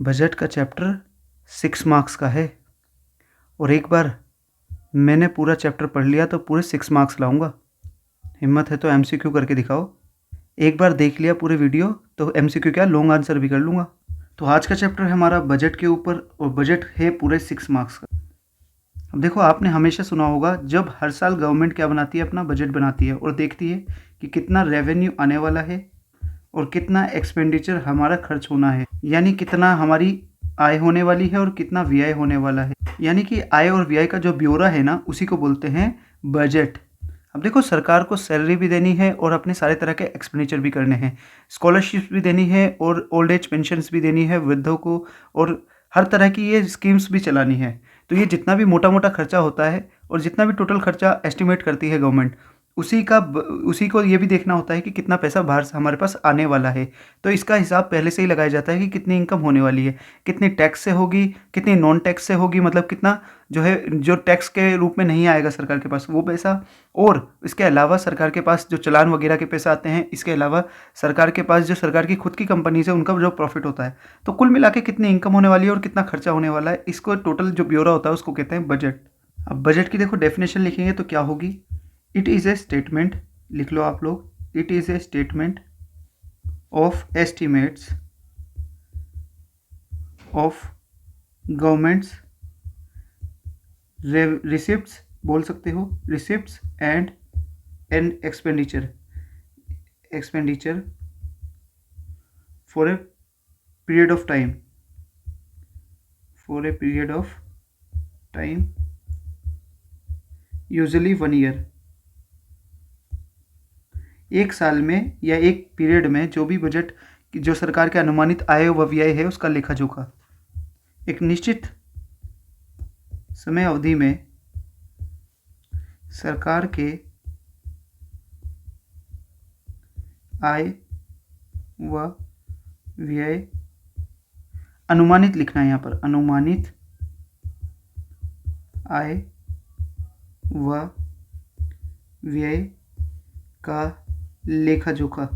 Budget का chapter 6 marks का है और एक बार मैंने पूरा चैप्टर पढ़ लिया तो पूरे 6 मार्क्स लाऊंगा। हिम्मत है तो एमसीक्यू करके दिखाओ। एक बार देख लिया पूरे वीडियो तो एमसीक्यू क्या लॉन्ग आंसर भी कर लूँगा। तो आज का चैप्टर है हमारा बजट के ऊपर और बजट है पूरे 6 मार्क्स का। अब देखो, आपने हमेशा सुना होगा जब हर साल गवर्नमेंट क्या बनाती है, अपना बजट बनाती है और देखती है कि कितना रेवेन्यू आने वाला है और कितना एक्सपेंडिचर हमारा खर्च होना है, यानी कितना हमारी आय होने वाली है और कितना व्यय होने वाला है। यानी कि आय और व्यय का जो ब्यौरा है ना, उसी को बोलते हैं बजट। अब देखो, सरकार को सैलरी भी देनी है और अपने सारे तरह के एक्सपेंडिचर भी करने हैं, स्कॉलरशिप भी देनी है और ओल्ड एज पेंशन्स भी देनी है वृद्धों को, और हर तरह की ये स्कीम्स भी चलानी है। तो ये जितना भी मोटा मोटा खर्चा होता है और जितना भी टोटल खर्चा एस्टिमेट करती है गवर्नमेंट, उसी को ये भी देखना होता है कि कितना पैसा बाहर से हमारे पास आने वाला है। तो इसका हिसाब पहले से ही लगाया जाता है कि कितनी इनकम होने वाली है, कितनी टैक्स से होगी, कितनी नॉन टैक्स से होगी, मतलब कितना जो है जो टैक्स के रूप में नहीं आएगा सरकार के पास वो पैसा, और इसके अलावा सरकार के पास जो चालान वगैरह के पैसे आते हैं, इसके अलावा सरकार के पास जो सरकार की खुद की कंपनीज है उनका जो प्रॉफिट होता है। तो कुल मिला के कितनी इनकम होने वाली है और कितना खर्चा होने वाला है, इसको टोटल जो ब्यौरा होता है उसको कहते हैं बजट। अब बजट की देखो डेफिनेशन लिखेंगे तो क्या होगी। इट इज़ ए स्टेटमेंट, लिख लो आप लोग, it is a statement of estimates of governments receipts, बोल सकते हो receipts and expenditure for a period of time, usually 1 year. एक साल में या एक पीरियड में जो भी बजट जो सरकार के अनुमानित आय व व्यय है उसका लेखा जोखा एक निश्चित समय अवधि में सरकार के आय व व्यय, अनुमानित लिखना है यहाँ पर, अनुमानित आय व व्यय का लेखा जोखा,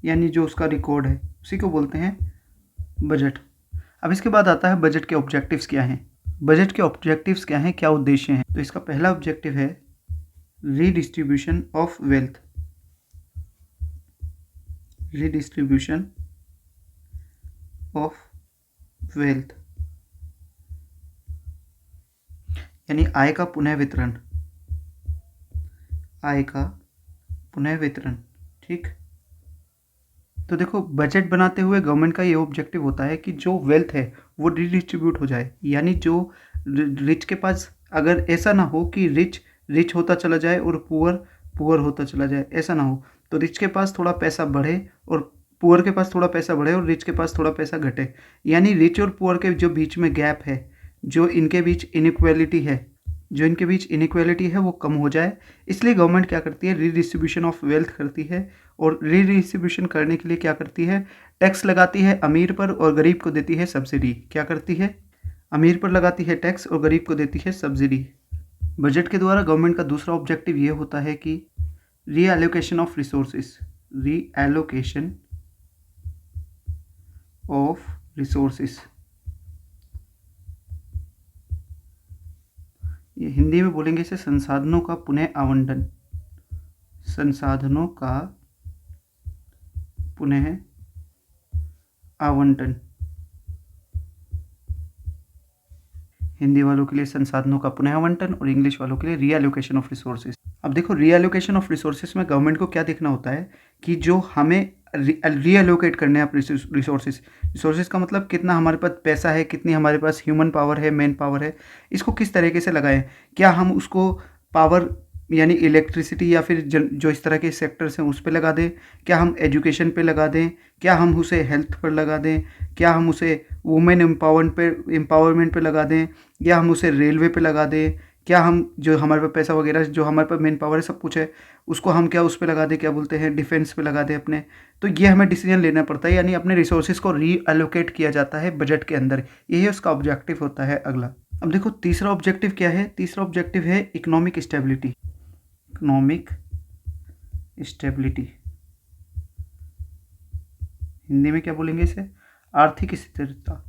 यानी जो उसका रिकॉर्ड है उसी को बोलते हैं बजट। अब इसके बाद आता है बजट के ऑब्जेक्टिव्स क्या हैं। बजट के ऑब्जेक्टिव्स क्या हैं, क्या उद्देश्य हैं। तो इसका पहला ऑब्जेक्टिव है redistribution of wealth, redistribution of wealth, यानी आय का पुनः वितरण, आय का पुनः वितरण। ठीक, तो देखो बजट बनाते हुए गवर्नमेंट का ये ऑब्जेक्टिव होता है कि जो वेल्थ है वो रिडिस्ट्रीब्यूट हो जाए, यानी जो रिच के पास, अगर ऐसा ना हो कि रिच होता चला जाए और पुअर होता चला जाए, ऐसा ना हो। तो रिच के पास थोड़ा पैसा बढ़े और पुअर के पास थोड़ा पैसा बढ़े और रिच के पास थोड़ा पैसा घटे, यानी रिच और पुअर के जो बीच में गैप है, जो इनके बीच इनइक्वालिटी है वो कम हो जाए। इसलिए गवर्नमेंट क्या करती है, रीडिस्ट्रीब्यूशन ऑफ वेल्थ करती है, और रीडिस्ट्रीब्यूशन करने के लिए क्या करती है, टैक्स लगाती है अमीर पर और गरीब को देती है सब्सिडी। क्या करती है, अमीर पर लगाती है टैक्स और गरीब को देती है सब्सिडी। बजट के द्वारा गवर्नमेंट का दूसरा ऑब्जेक्टिव ये होता है कि reallocation of resources, reallocation of resources, ये हिंदी में बोलेंगे इसे संसाधनों का पुनः आवंटन, संसाधनों का पुनः आवंटन। हिंदी वालों के लिए संसाधनों का पुनः आवंटन और इंग्लिश वालों के लिए रीएलोकेशन ऑफ रिसोर्सेज। अब देखो, रीएलोकेशन ऑफ रिसोर्सेज में गवर्नमेंट को क्या देखना होता है कि जो हमें रीएलोकेट करने हैं रिसोर्सेज का मतलब कितना हमारे पास पैसा है, कितनी हमारे पास ह्यूमन पावर है, मैन पावर है, इसको किस तरीके से लगाएं। क्या हम उसको पावर यानी इलेक्ट्रिसिटी या फिर जो इस तरह के सेक्टर्स हैं उस पर लगा दें, क्या हम एजुकेशन पे लगा दें, क्या हम उसे हेल्थ पर लगा दें, क्या हम उसे वुमेन एम्पावरमेंट पे लगा दें, या हम उसे रेलवे पे लगा दें, क्या हम जो हमारे पास पैसा वगैरह जो हमारे पास मेन पावर है सब कुछ है उसको हम क्या उस पर लगा दें, क्या बोलते हैं डिफेंस पे लगा दें अपने। तो ये हमें डिसीजन लेना पड़ता है, यानी अपने रिसोर्सेज को रीअलोकेट किया जाता है बजट के अंदर, यही उसका ऑब्जेक्टिव होता है। अगला, अब देखो तीसरा ऑब्जेक्टिव क्या है। तीसरा ऑब्जेक्टिव है economic stability, economic stability, Hindi में क्या बोलेंगे इसे, आर्थिक स्थिरता,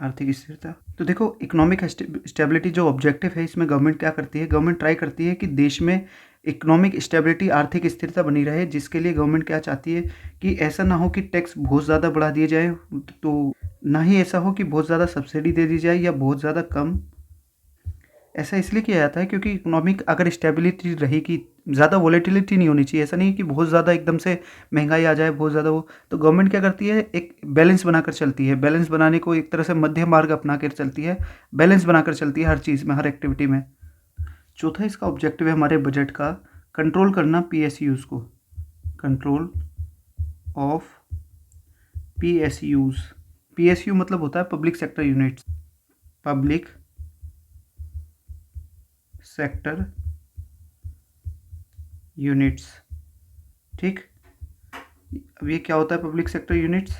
आर्थिक स्थिरता। तो देखो इकोनॉमिक स्टेबिलिटी जो ऑब्जेक्टिव है, इसमें गवर्नमेंट क्या करती है, गवर्नमेंट ट्राई करती है कि देश में इकोनॉमिक स्टेबिलिटी, आर्थिक स्थिरता बनी रहे, जिसके लिए गवर्नमेंट क्या चाहती है कि ऐसा ना हो कि टैक्स बहुत ज़्यादा बढ़ा दिए जाए, तो ना ही ऐसा हो कि बहुत ज़्यादा सब्सिडी दे दी जाए या बहुत ज़्यादा कम। ऐसा इसलिए किया जाता है क्योंकि इकोनॉमिक अगर स्टेबिलिटी रहेगी, ज़्यादा वॉलेटिलिटी नहीं होनी चाहिए। ऐसा नहीं है कि बहुत ज़्यादा एकदम से महंगाई आ जाए, बहुत ज़्यादा वो, तो गवर्नमेंट क्या करती है, एक बैलेंस बनाकर चलती है। बैलेंस बनाने को एक तरह से मध्य मार्ग अपना कर चलती है, बैलेंस बनाकर चलती है हर चीज़ में, हर एक्टिविटी में। चौथा इसका ऑब्जेक्टिव है हमारे बजट का, कंट्रोल करना पीएसयूज़ को, कंट्रोल ऑफ पीएसयूज़। पीएसयू मतलब होता है public sector units, public sector units. ठीक, अब ये क्या होता है पब्लिक सेक्टर यूनिट्स?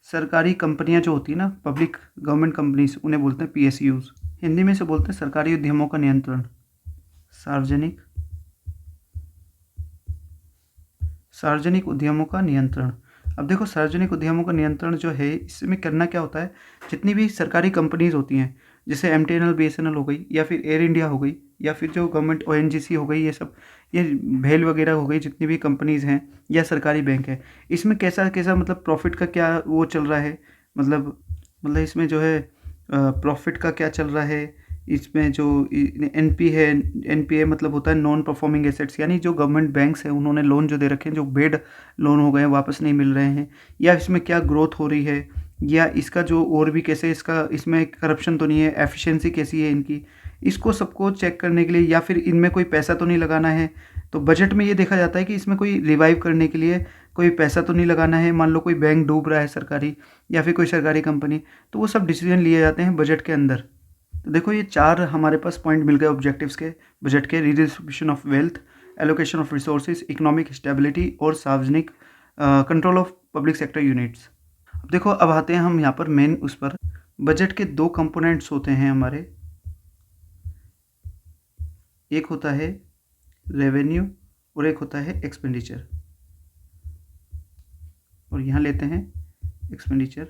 सरकारी कंपनियां जो होती है ना, पब्लिक गवर्नमेंट कंपनीज, उन्हें बोलते हैं पीएसयूज। हिंदी में से बोलते हैं सरकारी उद्यमों का नियंत्रण, सार्वजनिक उद्यमों का नियंत्रण। अब देखो सार्वजनिक उद्यमों का नियंत्रण जो है, इसमें करना क्या होता है, जितनी भी सरकारी कंपनीज होती हैं, जैसे एमटीएनएल बीएसएनएल हो गई, या फिर एयर इंडिया हो गई, या फिर जो गवर्नमेंट ओएनजीसी हो गई, ये सब, ये भेल वगैरह हो गई, जितनी भी कंपनीज हैं या सरकारी बैंक है, इसमें कैसा कैसा मतलब प्रॉफिट का क्या वो चल रहा है, मतलब इसमें जो है प्रॉफिट का क्या चल रहा है, इसमें जो एनपी है, एनपीए मतलब होता है नॉन परफॉर्मिंग एसेट्स, यानी जो गवर्नमेंट बैंक्स हैं उन्होंने लोन जो दे रखे हैं, जो बेड लोन हो गए, वापस नहीं मिल रहे हैं, या इसमें क्या ग्रोथ हो रही है, या इसका जो और भी कैसे, इसका इसमें करप्शन तो नहीं है, एफिशिएंसी कैसी है इनकी, इसको सबको चेक करने के लिए, या फिर इनमें कोई पैसा तो नहीं लगाना है। तो बजट में ये देखा जाता है कि इसमें कोई रिवाइव करने के लिए कोई पैसा तो नहीं लगाना है। मान लो कोई बैंक डूब रहा है सरकारी, या फिर कोई सरकारी कंपनी, तो वो सब डिसीजन लिए जाते हैं बजट के अंदर। तो देखो ये 4 हमारे पास पॉइंट मिल गए ऑब्जेक्टिव्स के बजट के, redistribution of wealth, allocation of resources, economic stability और सार्वजनिक control of public sector units. अब देखो, अब आते हैं हम यहाँ पर मेन उस पर। बजट के 2 कंपोनेंट्स होते हैं हमारे, एक होता है रेवेन्यू और एक होता है एक्सपेंडिचर। और यहाँ लेते हैं एक्सपेंडिचर,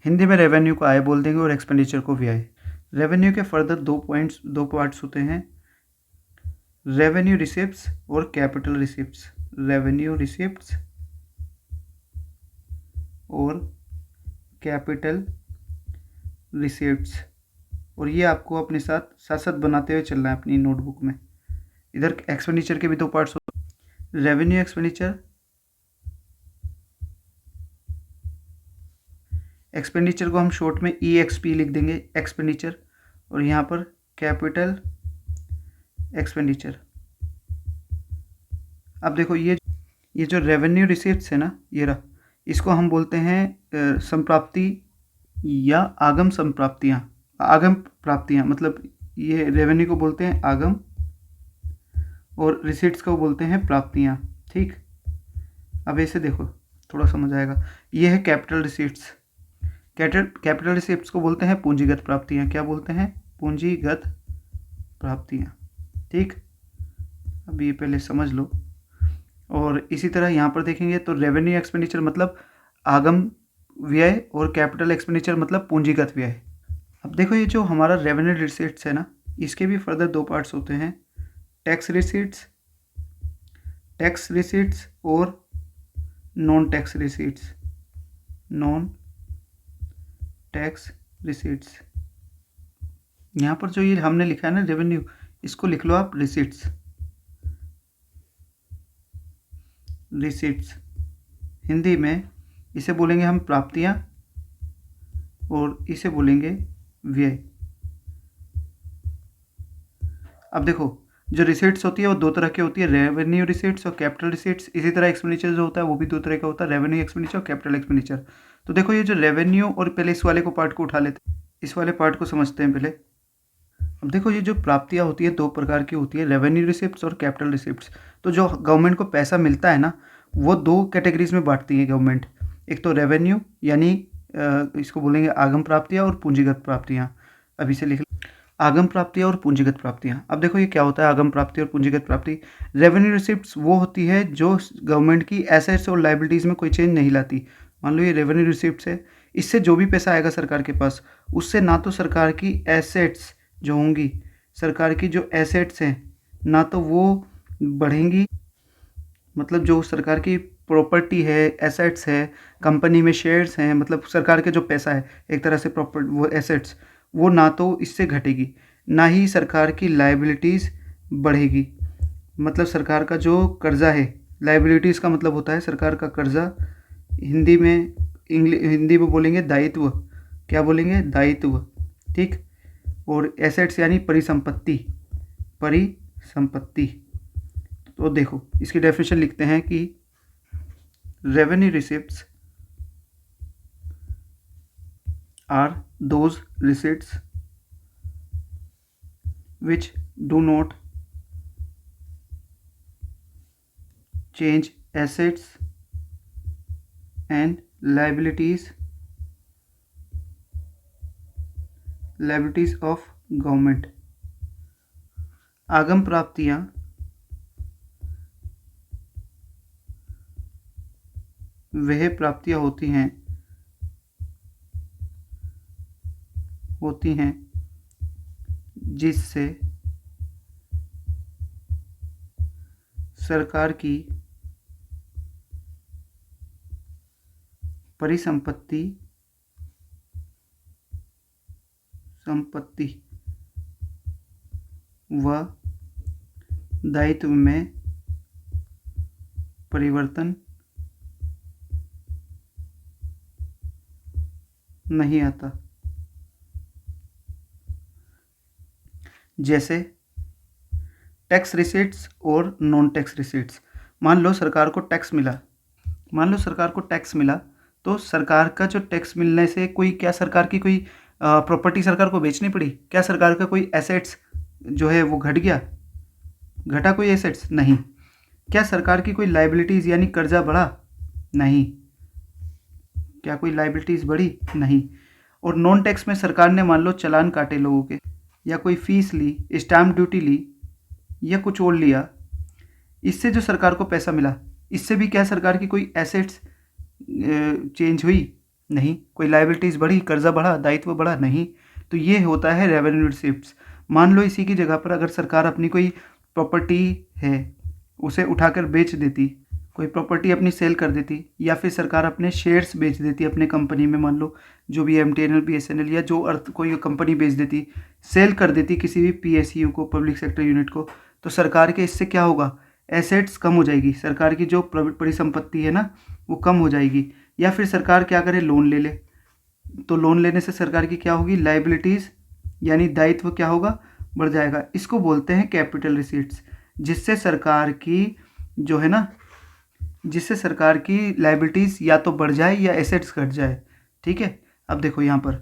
हिंदी में रेवेन्यू को आय बोल देंगे और एक्सपेंडिचर को व्यय। रेवेन्यू के फर्दर 2 पार्ट्स होते हैं, रेवेन्यू रिसिप्ट्स और कैपिटल रिसिप्ट्स, रेवेन्यू रिसिप्ट्स और कैपिटल रिसिप्ट्स। और ये आपको अपने साथ साथ साथ बनाते हुए चलना है अपनी नोटबुक में। इधर एक्सपेंडिचर के भी 2 पार्ट्स होते हैं, रेवेन्यू एक्सपेंडिचर, एक्सपेंडिचर को हम शॉर्ट में EXP लिख देंगे, एक्सपेंडिचर, और यहाँ पर कैपिटल एक्सपेंडिचर। अब देखो ये जो रेवेन्यू रिसिप्ट्स है ना, ये रहा, इसको हम बोलते हैं संप्राप्ति या आगम संप्राप्तियाँ, आगम प्राप्तियाँ, मतलब ये रेवेन्यू को बोलते हैं आगम और रिसिप्ट्स को बोलते हैं प्राप्तियाँ। ठीक, अब ऐसे देखो थोड़ा समझ आएगा। ये है कैपिटल रिसिप्ट्स, कैपिटल रिसिप्ट्स को बोलते हैं पूंजीगत प्राप्तियाँ। क्या बोलते हैं? पूंजीगत प्राप्तियाँ। ठीक, अब ये पहले समझ लो। और इसी तरह यहाँ पर देखेंगे तो रेवेन्यू एक्सपेंडिचर मतलब आगम व्यय और कैपिटल एक्सपेंडिचर मतलब पूंजीगत व्यय। अब देखो ये जो हमारा रेवेन्यू रिसीट्स है ना, इसके भी फर्दर 2 पार्ट्स होते हैं, टैक्स रिसीट्स और नॉन टैक्स रिसीट्स। यहाँ पर जो ये हमने लिखा है ना रेवेन्यू, इसको लिख लो आप रिसीट्स। हिंदी में इसे बोलेंगे हम प्राप्तियाँ और इसे बोलेंगे व्यय। अब देखो जो रिसीट्स होती है वो 2 तरह की होती है, रेवेन्यू रिसीट्स और कैपिटल रिसीट्स। इसी तरह एक्सपेंडिचर जो होता है वो भी 2 तरह का होता है, रेवेन्यू एक्सपेंडिचर और कैपिटल एक्सपेंडिचर। तो देखो ये जो रेवेन्यू, और पहले इस वाले को पार्ट को उठा लेते हैं, इस वाले पार्ट को समझते हैं पहले। अब देखो ये जो प्राप्तियाँ होती है 2 प्रकार की होती है, रेवेन्यू रिसिप्ट्स और कैपिटल रिसिप्ट्स। तो जो गवर्नमेंट को पैसा मिलता है ना, वो 2 कैटेगरीज में बांटती है गवर्नमेंट। एक तो रेवेन्यू यानी इसको बोलेंगे आगम प्राप्तियाँ और पूंजीगत प्राप्तियाँ। अब इसे लिख, आगम प्राप्तियाँ और पूंजीगत प्राप्तियाँ। अब देखो ये क्या होता है आगम प्राप्ति और पूंजीगत प्राप्ति। रेवेन्यू रिसिप्ट्स वो होती है जो गवर्नमेंट की एसेट्स और लायबिलिटीज़ में कोई चेंज नहीं लाती। मान लो ये रेवेन्यू रिसिप्ट्स है, इससे जो भी पैसा आएगा सरकार के पास, उससे ना तो सरकार की एसेट्स जो होंगी, सरकार की जो एसेट्स हैं ना तो वो बढ़ेंगी, मतलब जो सरकार की प्रॉपर्टी है, एसेट्स है, कंपनी में शेयर्स हैं, मतलब सरकार के जो पैसा है एक तरह से प्रॉपर वो एसेट्स, वो ना तो इससे घटेगी, ना ही सरकार की लायबिलिटीज़ बढ़ेगी। मतलब सरकार का जो कर्जा है, लायबिलिटीज़ का मतलब होता है सरकार का कर्जा, हिंदी में बोलेंगे दायित्व, क्या बोलेंगे, दायित्व, ठीक। और एसेट्स यानी परिसंपत्ति, परिसंपत्ति। तो देखो इसकी डेफिनेशन लिखते हैं कि revenue receipts are those receipts which do not change assets and liabilities of government। आगम प्राप्तियां वह प्राप्तियां होती हैं जिससे सरकार की परिसंपत्ति व दायित्व में परिवर्तन नहीं आता। जैसे टैक्स रिसीट्स और नॉन टैक्स रिसीट्स। मान लो सरकार को टैक्स मिला, तो सरकार का जो टैक्स मिलने से कोई क्या सरकार की कोई प्रॉपर्टी सरकार को बेचनी पड़ी, क्या सरकार का कोई एसेट्स जो है वो घटा कोई एसेट्स नहीं। क्या सरकार की कोई लायबिलिटीज़ यानी कर्जा बढ़ा, नहीं। क्या कोई लायबिलिटीज़ बढ़ी, नहीं। और नॉन टैक्स में सरकार ने मान लो चालान काटे लोगों के, या कोई फीस ली, स्टैम्प ड्यूटी ली, या कुछ और लिया, इससे जो सरकार को पैसा मिला, इससे भी क्या सरकार की कोई एसेट्स चेंज हुई, नहीं। कोई लायबिलिटीज़ बढ़ी, कर्जा बढ़ा, दायित्व बढ़ा, नहीं। तो ये होता है रेवेन्यू रिसिप्ट्स। मान लो इसी की जगह पर अगर सरकार अपनी कोई प्रॉपर्टी है उसे उठाकर बेच देती, कोई प्रॉपर्टी अपनी सेल कर देती, या फिर सरकार अपने शेयर्स बेच देती अपने कंपनी में, मान लो जो भी MTNL BSNL या जो अर्थ कोई कंपनी बेच देती, सेल कर देती किसी भी PSU को, पब्लिक सेक्टर यूनिट को, तो सरकार के इससे क्या होगा, एसेट्स कम हो जाएगी, सरकार की जो परिसंपत्ति है ना वो कम हो जाएगी। या फिर सरकार क्या करे, लोन ले ले, तो लोन लेने से सरकार की क्या होगी, लायबिलिटीज़ यानी दायित्व क्या होगा, बढ़ जाएगा। इसको बोलते हैं कैपिटल रिसीट्स, जिससे सरकार की जो है ना, जिससे सरकार की लायबिलिटीज़ या तो बढ़ जाए या एसेट्स घट जाए, ठीक है। अब देखो यहाँ पर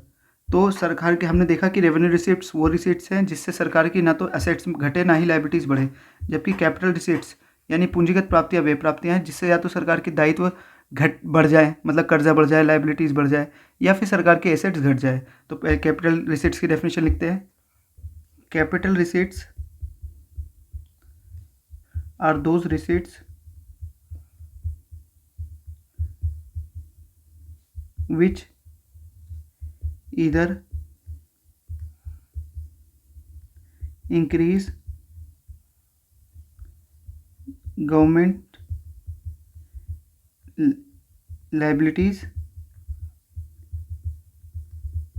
तो सरकार के हमने देखा कि रेवेन्यू रिसिप्ट्स वो रिसिप्ट्स हैं जिससे सरकार की ना तो एसेट्स घटे ना ही लायबिलिटीज़ बढ़े, जबकि कैपिटल रिसिप्ट्स यानी पूंजीगत प्राप्तियाँ वे प्राप्तियाँ हैं जिससे या तो सरकार की दायित्व बढ़ जाए, मतलब कर्जा बढ़ जाए, लायबिलिटीज़ बढ़ जाए, या फिर सरकार के एसेट्स घट जाए। तो कैपिटल रिसिप्ट्स की डेफिनेशन लिखते हैं। Capital receipts are those receipts which either increase government liabilities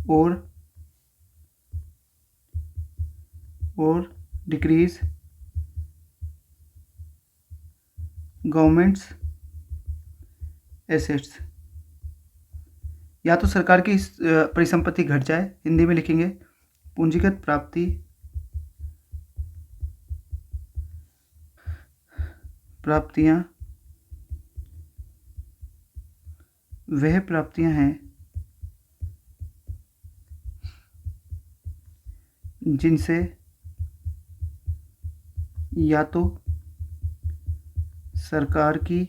or decrease government's assets। या तो सरकार की परिसंपत्ति घट जाए, हिंदी में लिखेंगे पूंजीगत प्राप्तियां वह प्राप्तियां हैं जिनसे या तो सरकार की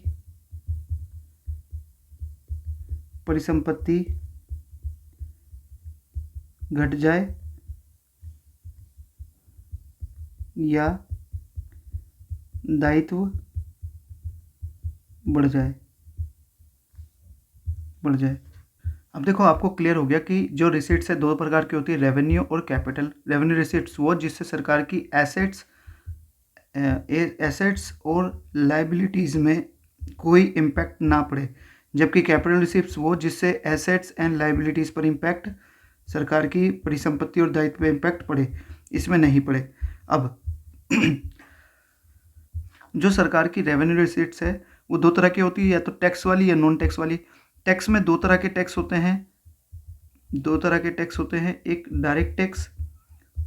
परिसंपत्ति घट जाए या दायित्व बढ़ जाए। अब देखो आपको क्लियर हो गया कि जो रिसीट्स है दो प्रकार की होती है, रेवेन्यू और कैपिटल। रेवेन्यू रिसीट्स वो जिससे सरकार की एसेट्स और लाइबिलिटीज़ में कोई इम्पैक्ट ना पड़े, जबकि कैपिटल रिसीट्स वो जिससे एसेट्स एंड लाइबिलिटीज़ पर इम्पैक्ट, सरकार की परिसंपत्ति और दायित्व पर इम्पैक्ट पड़े, इसमें नहीं पड़े। अब जो सरकार की रेवेन्यू रिसीट्स है वो दो तरह की होती है, या तो टैक्स वाली या नॉन टैक्स वाली। टैक्स में दो तरह के टैक्स होते हैं, एक डायरेक्ट टैक्स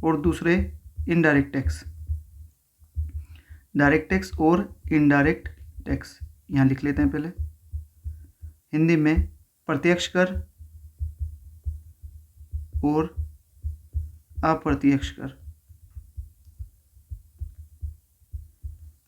और दूसरे इनडायरेक्ट टैक्स। डायरेक्ट टैक्स और इनडायरेक्ट टैक्स यहाँ लिख लेते हैं पहले। हिंदी में प्रत्यक्ष कर और अप्रत्यक्ष कर।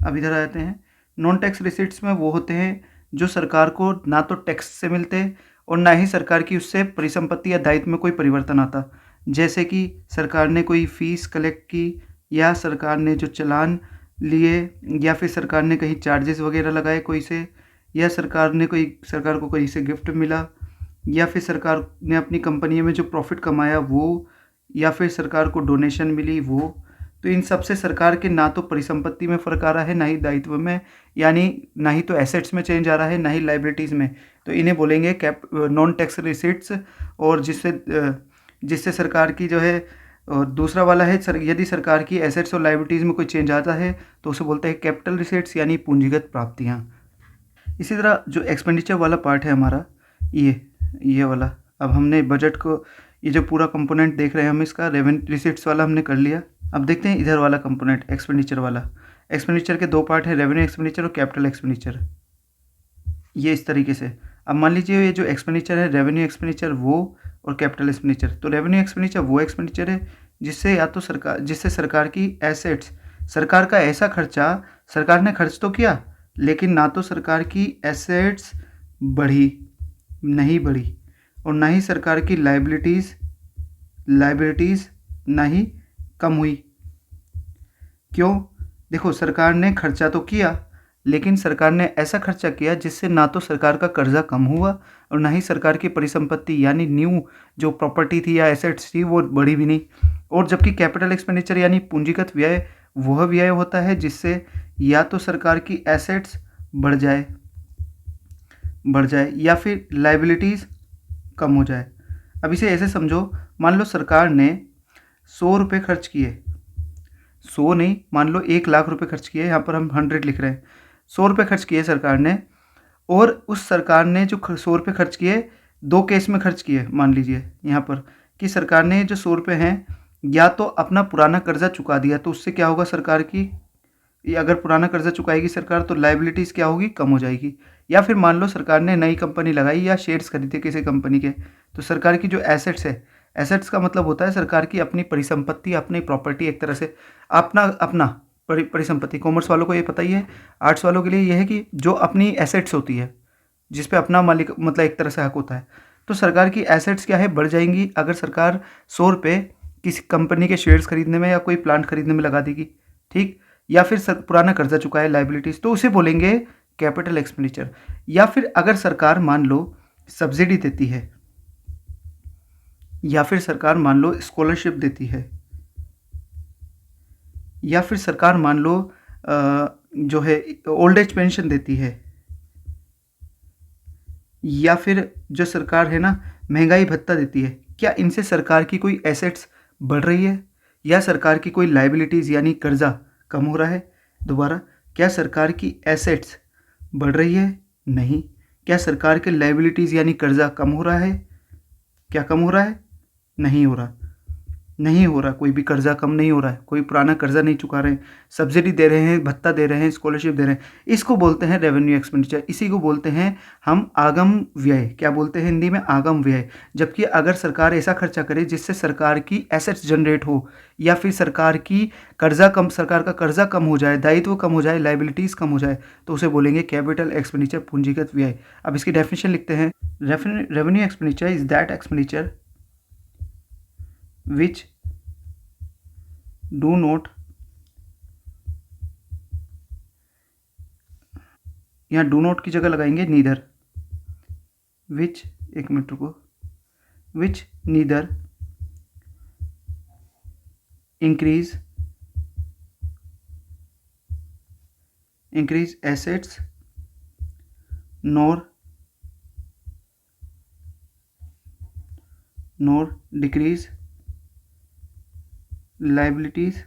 अब इधर आते हैं, नॉन टैक्स रिसीट्स में वो होते हैं जो सरकार को ना तो टैक्स से मिलते और ना ही सरकार की उससे परिसंपत्ति या दायित्व में कोई परिवर्तन आता। जैसे कि सरकार ने कोई फीस कलेक्ट की, या सरकार ने जो चालान लिए, या फिर सरकार ने कहीं चार्जेस वगैरह लगाए कोई से, या सरकार को कहीं से गिफ्ट मिला, या फिर सरकार ने अपनी कंपनी में जो प्रॉफिट कमाया वो, या फिर सरकार को डोनेशन मिली वो। तो इन सब से सरकार के ना तो परिसंपत्ति में फ़र्क आ रहा है, ना ही दायित्व में, यानी ना ही तो एसेट्स में चेंज आ रहा है, ना ही लाइबिलिटीज़ में। तो इन्हें बोलेंगे नॉन टैक्स रिसीट्स। और जिससे सरकार की जो है, और दूसरा वाला है यदि सरकार की एसेट्स और लाइबिलिटीज़ में कोई चेंज आता है तो उसे बोलते हैं कैपिटल रिसीट्स, यानी पूंजीगत प्राप्तियाँ। इसी तरह जो एक्सपेंडिचर वाला पार्ट है हमारा, ये वाला, अब हमने बजट को, ये जो पूरा कंपोनेंट देख रहे हैं हम, इसका रेवेन्यू रिसीट्स वाला हमने कर लिया। अब देखते हैं इधर वाला कंपोनेंट, एक्सपेंडिचर वाला। एक्सपेंडिचर के दो पार्ट है, रेवेन्यू एक्सपेंडिचर और कैपिटल एक्सपेंडिचर। ये इस तरीके से। अब मान लीजिए ये जो एक्सपेंडिचर है, रेवेन्यू एक्सपेंडिचर वो और कैपिटल एक्सपेंडिचर। तो रेवेन्यू एक्सपेंडिचर वो एक्सपेंडिचर है जिससे सरकार की एसेट्स, सरकार का ऐसा खर्चा, सरकार ने खर्च तो किया लेकिन ना तो सरकार की एसेट्स नहीं बढ़ी, और ना ही सरकार की लाइबिलिटीज़ ना ही कम हुई। क्यों? देखो, सरकार ने खर्चा तो किया लेकिन सरकार ने ऐसा खर्चा किया जिससे ना तो सरकार का कर्जा कम हुआ और ना ही सरकार की परिसंपत्ति यानी न्यू जो प्रॉपर्टी थी या एसेट्स थी वो बढ़ी भी नहीं। और जबकि कैपिटल एक्सपेंडिचर यानी पूंजीगत व्यय वह व्यय होता है जिससे या तो सरकार की एसेट्स बढ़ जाए या फिर लाइबिलिटीज़ कम हो जाए। अब इसे ऐसे समझो, मान लो सरकार ने 100 रुपये खर्च किए, 100 नहीं, मान लो 1 लाख रुपए खर्च किए, यहाँ पर हम 100 लिख रहे हैं। 100 रुपये खर्च किए सरकार ने, और उस सरकार ने जो 100 रुपये खर्च किए, दो केस में खर्च किए। मान लीजिए यहाँ पर कि सरकार ने जो 100 रुपये हैं, या तो अपना पुराना कर्जा चुका दिया, तो उससे क्या होगा सरकार की, अगर पुराना कर्जा चुकाएगी सरकार तो लाइबिलिटीज़ क्या होगी, कम हो जाएगी। या फिर मान लो सरकार ने नई कंपनी लगाई या शेयर्स खरीदे किसी कंपनी के, तो सरकार की जो एसेट्स है, एसेट्स का मतलब होता है सरकार की अपनी परिसंपत्ति, अपनी प्रॉपर्टी, एक तरह से अपना परिसंपत्ति। कॉमर्स वालों को ये पता ही है, आर्ट्स वालों के लिए ये है कि जो अपनी एसेट्स होती है जिस पे अपना मालिक मतलब एक तरह से हक होता है। तो सरकार की एसेट्स क्या है, बढ़ जाएंगी अगर सरकार 100 रुपये किसी कंपनी के शेयर्स खरीदने में या कोई प्लांट खरीदने में लगा देगी, ठीक। या फिर पुराना कर्जा चुकाए, लाइबिलिटीज़, तो उसे बोलेंगे कैपिटल एक्सपेंडिचर। या फिर अगर सरकार मान लो सब्सिडी देती है, या फिर सरकार मान लो स्कॉलरशिप देती है, या फिर सरकार मान लो जो है ओल्ड एज पेंशन देती है, या फिर जो सरकार है ना महंगाई भत्ता देती है, क्या इनसे सरकार की कोई एसेट्स बढ़ रही है या सरकार की कोई लाइबिलिटीज़ यानी कर्जा कम हो रहा है? दोबारा, क्या सरकार की एसेट्स बढ़ रही है? नहीं। क्या सरकार के लाइबिलिटीज़ यानी कर्जा कम हो रहा है? क्या कम हो रहा है? नहीं हो रहा। कोई भी कर्जा कम नहीं हो रहा है, कोई पुराना कर्जा नहीं चुका रहे हैं, सब्सिडी दे रहे हैं, भत्ता दे रहे हैं, स्कॉलरशिप दे रहे हैं। इसको बोलते हैं रेवेन्यू एक्सपेंडिचर। इसी को बोलते हैं हम आगम व्यय। क्या बोलते हैं हिंदी में? आगम व्यय। जबकि अगर सरकार ऐसा खर्चा करे जिससे सरकार की एसेट्स जनरेट हो, या फिर सरकार का कर्जा कम हो जाए, दायित्व कम हो जाए, लाइबिलिटीज़ कम हो जाए, तो उसे बोलेंगे कैपिटल एक्सपेंडिचर, पूंजीगत व्यय। अब इसकी डेफिनेशन लिखते हैं। Revenue expenditure is that expenditure which do not यहाँ डू नॉट की जगह लगाएंगे नीदर, विच, एक मिनट रुको, which neither increase assets nor decrease liabilities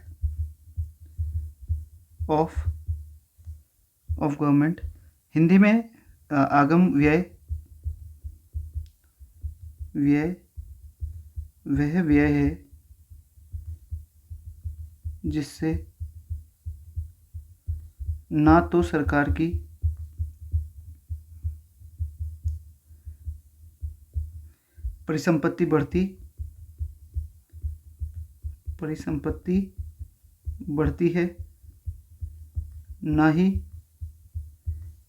of government. Hindi में आगम व्यय वह व्यय है जिससे ना तो सरकार की परिसंपत्ति बढ़ती है, ना ही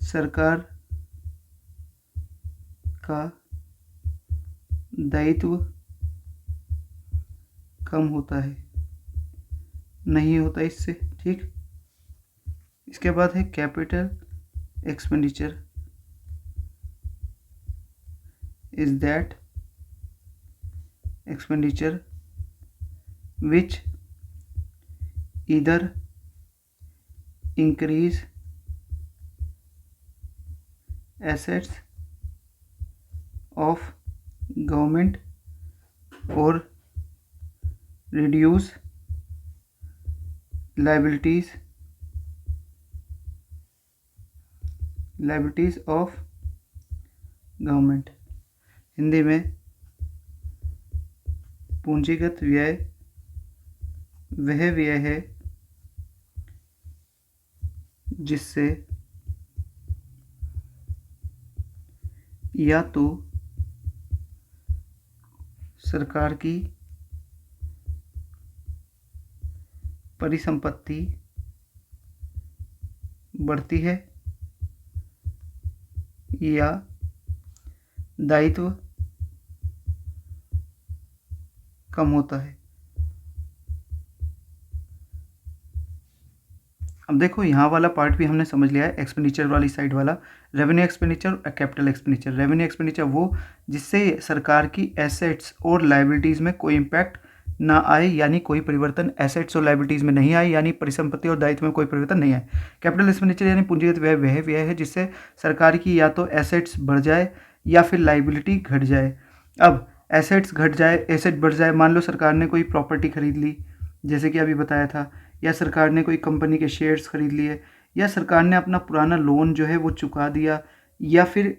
सरकार का दायित्व कम होता है, नहीं होता इससे। ठीक, इसके बाद है capital expenditure is that expenditure which either increase assets of government or reduce liabilities of government। Hindi में पूंजीगत व्यय वह व्यय है जिससे या तो सरकार की परिसंपत्ति बढ़ती है या दायित्व कम होता है। अब देखो यहाँ वाला पार्ट भी हमने समझ लिया है, एक्सपेंडिचर वाली साइड वाला, रेवेन्यू एक्सपेंडिचर और कैपिटल एक्सपेंडिचर। रेवेन्यू एक्सपेंडिचर वो जिससे सरकार की एसेट्स और लाइबिलिटीज़ में कोई इम्पैक्ट ना आए, यानी कोई परिवर्तन एसेट्स और लाइबिलिटीज़ में नहीं आए, यानी परिसंपत्ति और दायित्व में कोई परिवर्तन नहीं आए। कैपिटल एक्सपेंडिचर यानी पूंजीगत व्यय वह व्यय है जिससे सरकार की या तो एसेट्स बढ़ जाए या फिर लाइबिलिटी घट जाए। अब एसेट्स घट जाए, एसेट बढ़ जाए, मान लो सरकार ने कोई प्रॉपर्टी खरीद ली, जैसे कि अभी बताया था, या सरकार ने कोई कंपनी के शेयर्स खरीद लिए, या सरकार ने अपना पुराना लोन जो है वो चुका दिया, या फिर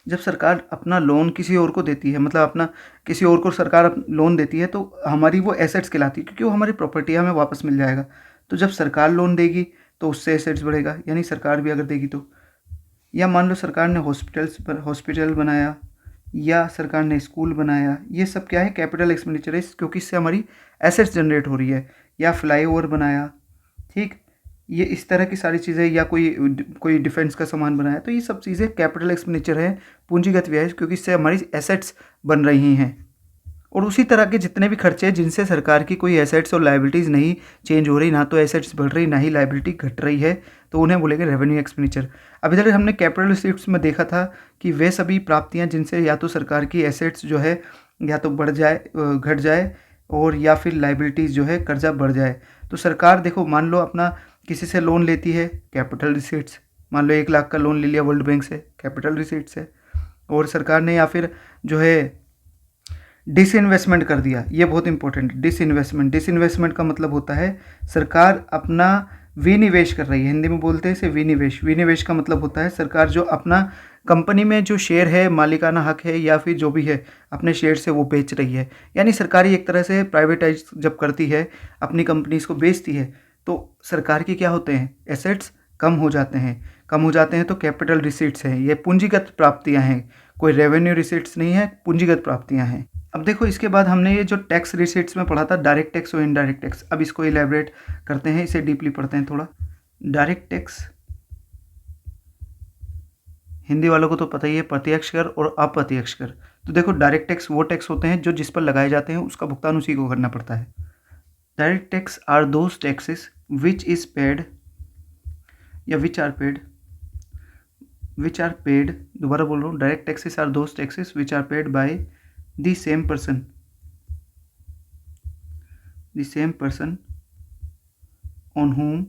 जब सरकार अपना लोन किसी और को देती है, मतलब अपना किसी और को सरकार लोन देती है, तो हमारी वो एसेट्स कहलाती है, क्योंकि वो हमारी प्रॉपर्टी है, हमें वापस मिल जाएगा। तो जब सरकार लोन देगी तो उससे एसेट्स बढ़ेगा, यानी सरकार भी अगर देगी तो। या मान लो सरकार ने हॉस्पिटल बनाया या सरकार ने स्कूल बनाया, ये सब क्या है, कैपिटल एक्सपेंडिचर है, क्योंकि इससे हमारी एसेट्स जनरेट हो रही है। या फ्लाईओवर बनाया, ठीक, ये इस तरह की सारी चीज़ें, या कोई डिफेंस का सामान बनाया, तो ये सब चीज़ें कैपिटल एक्सपेंडिचर है, पूंजीगत व्यय, क्योंकि इससे हमारी एसेट्स बन रही हैं। और उसी तरह के जितने भी खर्चे हैं जिनसे सरकार की कोई एसेट्स और लाइबिलिटीज़ नहीं चेंज हो रही, ना तो एसेट्स बढ़ रही ना ही लाइबिलिटी घट रही है, तो उन्हें बोलेंगे रेवेन्यू एक्सपेंडिचर। अब इधर हमने कैपिटल रिसीट्स में देखा था कि वे सभी प्राप्तियां जिनसे या तो सरकार की एसेट्स जो है या तो बढ़ जाए, घट जाए, और या फिर लाइबिलिटीज़ जो है कर्जा बढ़ जाए। तो सरकार देखो, मान लो अपना किसी से लोन लेती है, कैपिटल रिसीट्स, मान लो 1 लाख का लोन ले लिया वर्ल्ड बैंक से, कैपिटल रिसीट्स है। और सरकार ने या फिर जो है डिसइन्वेस्टमेंट कर दिया, ये बहुत इंपॉर्टेंट, डिसइन्वेस्टमेंट का मतलब होता है सरकार अपना विनिवेश कर रही है, हिंदी में बोलते हैं इसे विनिवेश का मतलब होता है सरकार जो अपना कंपनी में जो शेयर है, मालिकाना हक है या फिर जो भी है अपने शेयर से वो बेच रही है। यानी सरकारी एक तरह से प्राइवेटाइज जब करती है, अपनी कंपनीज को बेचती है, तो सरकार की क्या होते हैं, एसेट्स कम हो जाते हैं, तो कैपिटल रिसीट्स हैं, ये पूंजीगत प्राप्तियां हैं, कोई रेवेन्यू रिसीट्स नहीं है, पूंजीगत प्राप्तियां हैं। अब देखो इसके बाद हमने ये जो टैक्स रिसीट्स में पढ़ा था, डायरेक्ट टैक्स और इनडायरेक्ट टैक्स, अब इसको इलेबरेट करते हैं, इसे डीपली पढ़ते हैं थोड़ा। डायरेक्ट टैक्स हिंदी वालों को तो पता ही है, प्रत्यक्ष कर और अप्रत्यक्ष कर। तो देखो डायरेक्ट टैक्स वो टैक्स होते हैं जो जिस पर लगाए जाते हैं उसका भुगतान उसी को करना पड़ता है। Direct tax are those taxes which are paid which are paid, दोबारा बोल रहा हूँ, direct taxes are those taxes which are paid by the same person on whom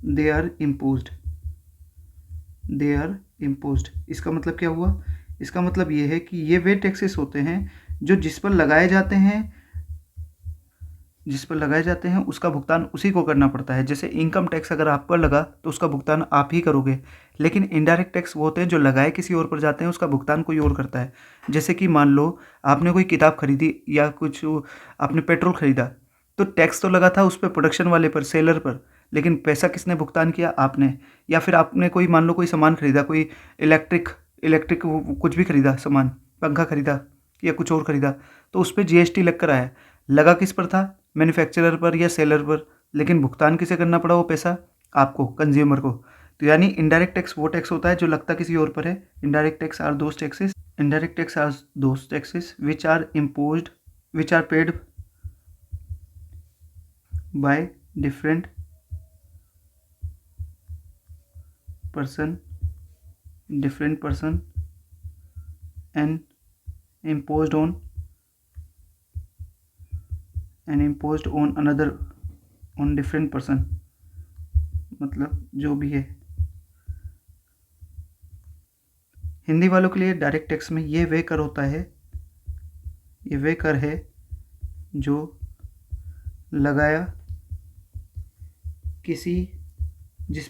they are imposed. इसका मतलब क्या हुआ? इसका मतलब ये है कि ये वे टैक्सेस होते हैं जो जिस पर लगाए जाते हैं उसका भुगतान उसी को करना पड़ता है। जैसे इनकम टैक्स अगर आप पर लगा तो उसका भुगतान आप ही करोगे, लेकिन इनडायरेक्ट टैक्स वो होते हैं जो लगाए किसी और पर जाते हैं, उसका भुगतान कोई और करता है। जैसे कि मान लो आपने कोई किताब खरीदी या कुछ आपने पेट्रोल खरीदा, तो टैक्स तो लगा था उस पर, प्रोडक्शन वाले पर, सेलर पर, लेकिन पैसा किसने भुगतान किया? आपने। या फिर आपने कोई मान लो कोई सामान खरीदा, कोई इलेक्ट्रिक कुछ भी खरीदा सामान, पंखा खरीदा या कुछ और खरीदा, तो उस पर जीएसटी लग कर आया। लगा किस पर था? मैन्युफैक्चरर पर या सेलर पर, लेकिन भुगतान किसे करना पड़ा वो पैसा? आपको, कंज्यूमर को। तो यानी इनडायरेक्ट टैक्स वो टैक्स होता है जो लगता किसी और पर है। Indirect tax are those taxes which are paid by different person and imposed on another on different person, मतलब जो भी है। हिंदी वालों के लिए डायरेक्ट टैक्स में ये वे कर होता है, ये वे कर है जो लगाया किसी जिस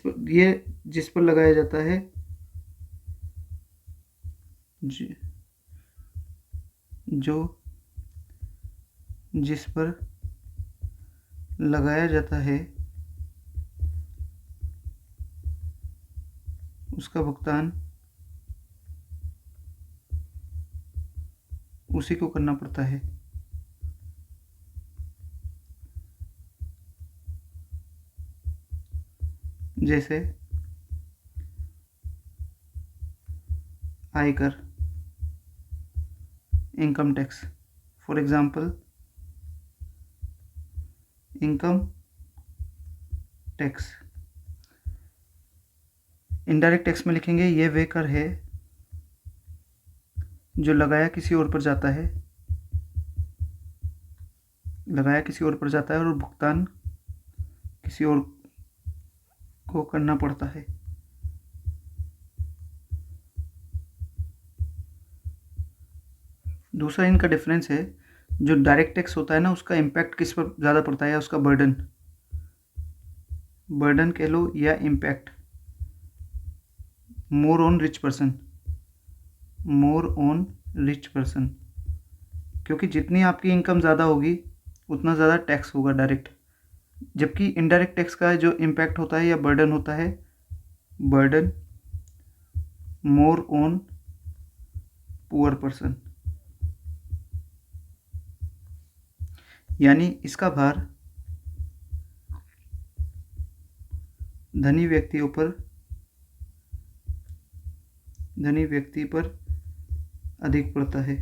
पर लगाया जाता है जो जिस पर लगाया जाता है उसका भुगतान उसी को करना पड़ता है। जैसे आयकर, income tax, for example income tax. Indirect tax में लिखेंगे ये वे कर है जो लगाया किसी और पर जाता है, और भुगतान किसी और को करना पड़ता है। दूसरा इनका डिफरेंस है, जो डायरेक्ट टैक्स होता है ना, उसका इम्पैक्ट किस पर ज़्यादा पड़ता है, या उसका बर्डन कह लो या impact, more on rich person, क्योंकि जितनी आपकी इनकम ज़्यादा होगी उतना ज़्यादा टैक्स होगा डायरेक्ट। जबकि इनडायरेक्ट टैक्स का जो इम्पैक्ट होता है या बर्डन होता है, burden more on poor person, यानी इसका भार धनी व्यक्ति पर अधिक पड़ता है,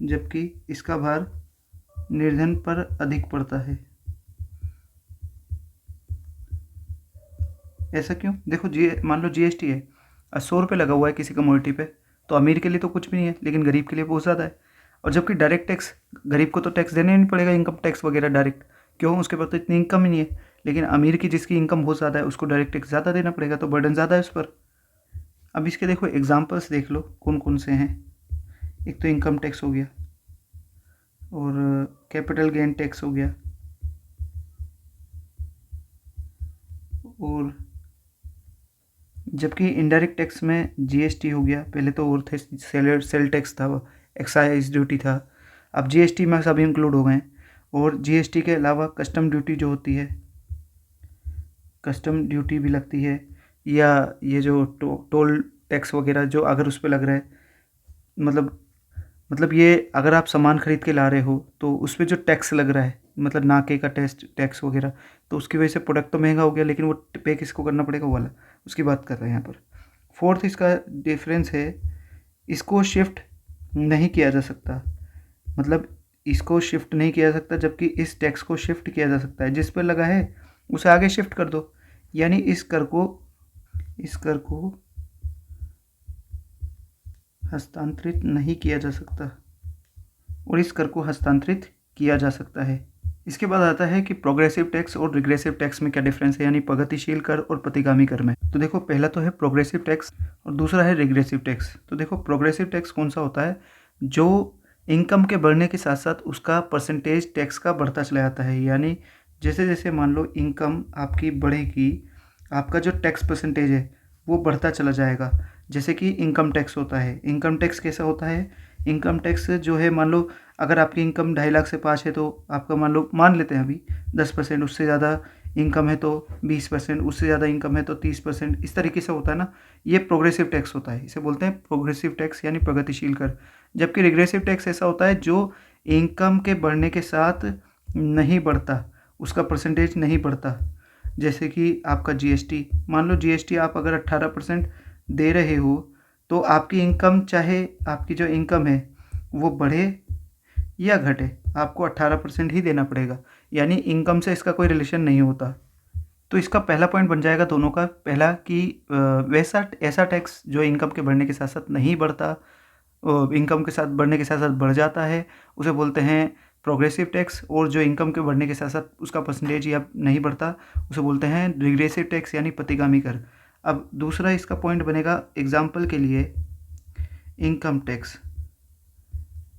जबकि इसका भार निर्धन पर अधिक पड़ता है। ऐसा क्यों? देखो, मान लो जीएसटी है, 100 रुपये लगा हुआ है किसी कमोडिटी पे, तो अमीर के लिए तो कुछ भी नहीं है, लेकिन गरीब के लिए बहुत ज़्यादा है। और जबकि डायरेक्ट टैक्स, गरीब को तो टैक्स देना ही नहीं पड़ेगा, इनकम टैक्स वगैरह डायरेक्ट, क्यों? उसके पास तो इतनी इनकम ही नहीं है। लेकिन अमीर की जिसकी इनकम बहुत ज़्यादा है उसको डायरेक्ट टैक्स ज़्यादा देना पड़ेगा, तो बर्डन ज़्यादा है उस पर। अब इसके देखो एग्जाम्पल्स देख लो कौन कौन से हैं। एक तो इनकम टैक्स हो गया, और कैपिटल गेन टैक्स हो गया, और जबकि इनडायरेक्ट टैक्स में जीएसटी हो गया, पहले तो और थे, सेल टैक्स था, एक्साइज ड्यूटी था, अब जीएसटी में सब इंक्लूड हो गए। और जीएसटी के अलावा कस्टम ड्यूटी जो होती है, कस्टम ड्यूटी भी लगती है, या ये जो टोल टैक्स वगैरह जो अगर उस पर लग रहा है, मतलब ये अगर आप सामान खरीद के ला रहे हो तो उस पर जो टैक्स लग रहा है, मतलब नाके का टैक्स वगैरह, तो उसकी वजह से प्रोडक्ट तो महंगा हो गया, लेकिन वो पे किसको करना पड़ेगा, वो वाला, उसकी बात कर रहे हैं यहाँ पर। फोर्थ इसका डिफरेंस है, इसको शिफ्ट नहीं किया जा सकता, मतलब इसको शिफ्ट नहीं किया जा सकता, जबकि इस टैक्स को शिफ्ट किया जा सकता है। जिस पे लगा है उसे आगे शिफ्ट कर दो, यानी इस कर को हस्तांतरित नहीं किया जा सकता और इस कर को हस्तांतरित किया जा सकता है। इसके बाद आता है कि प्रोग्रेसिव टैक्स और रिग्रेसिव टैक्स में क्या डिफरेंस है, यानी प्रगतिशील कर और प्रतिगामी कर में। तो देखो, पहला तो है प्रोग्रेसिव टैक्स और दूसरा है रिग्रेसिव टैक्स। तो देखो, प्रोग्रेसिव टैक्स कौन सा होता है, जो इनकम के बढ़ने के साथ साथ उसका परसेंटेज टैक्स का बढ़ता चला जाता है। यानी जैसे जैसे मान लो इनकम आपकी बढ़ेगी, आपका जो टैक्स परसेंटेज है वो बढ़ता चला जाएगा। जैसे कि इनकम टैक्स होता है। इनकम टैक्स कैसा होता है, इनकम टैक्स जो है, मान लो अगर आपकी इनकम 2.5 लाख से 5 है तो आपका मान लेते हैं अभी 10%, उससे ज़्यादा इनकम है तो 20%, उससे ज़्यादा इनकम है तो 30%, इस तरीके से होता है ना। ये प्रोग्रेसिव टैक्स होता है, इसे बोलते हैं प्रोग्रेसिव टैक्स यानी प्रगतिशील कर। जबकि रिग्रेसिव टैक्स ऐसा होता है जो इनकम के बढ़ने के साथ नहीं बढ़ता, उसका परसेंटेज नहीं बढ़ता। जैसे कि आपका जीएसटी, मान लो जीएसटी आप अगर 18% दे रहे हो तो आपकी इनकम, चाहे आपकी जो इनकम है वो बढ़े या घटे, आपको 18% ही देना पड़ेगा। यानी इनकम से इसका कोई रिलेशन नहीं होता। तो इसका पहला पॉइंट बन जाएगा दोनों का, पहला कि वैसा ऐसा टैक्स जो इनकम के बढ़ने के साथ साथ नहीं बढ़ता, इनकम के साथ बढ़ने के साथ साथ बढ़ जाता है, उसे बोलते हैं प्रोग्रेसिव टैक्स। और जो इनकम के बढ़ने के साथ साथ उसका परसेंटेज या नहीं बढ़ता, उसे बोलते हैं रिग्रेसिव टैक्स यानी प्रतिगामी कर। अब दूसरा इसका पॉइंट बनेगा, एग्जाम्पल के लिए इनकम टैक्स।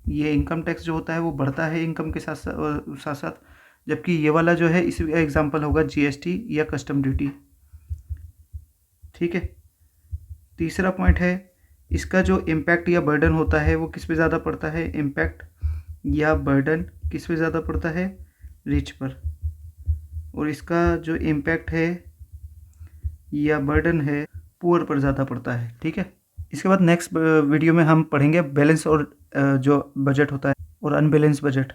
ये इनकम टैक्स जो होता है वो बढ़ता है इनकम के साथ साथ, जबकि ये वाला जो है इसका एग्जाम्पल होगा जीएसटी या कस्टम ड्यूटी। ठीक है। तीसरा पॉइंट है, इसका जो इम्पैक्ट या बर्डन होता है वो किस पे ज़्यादा पड़ता है, इम्पैक्ट या बर्डन किस पे ज़्यादा पड़ता है, रिच पर। और इसका जो इम्पैक्ट है या बर्डन है पुअर पर ज़्यादा पड़ता है। ठीक है। इसके बाद नेक्स्ट वीडियो में हम पढ़ेंगे बैलेंस और जो बजट होता है और अनबैलेंस बजट।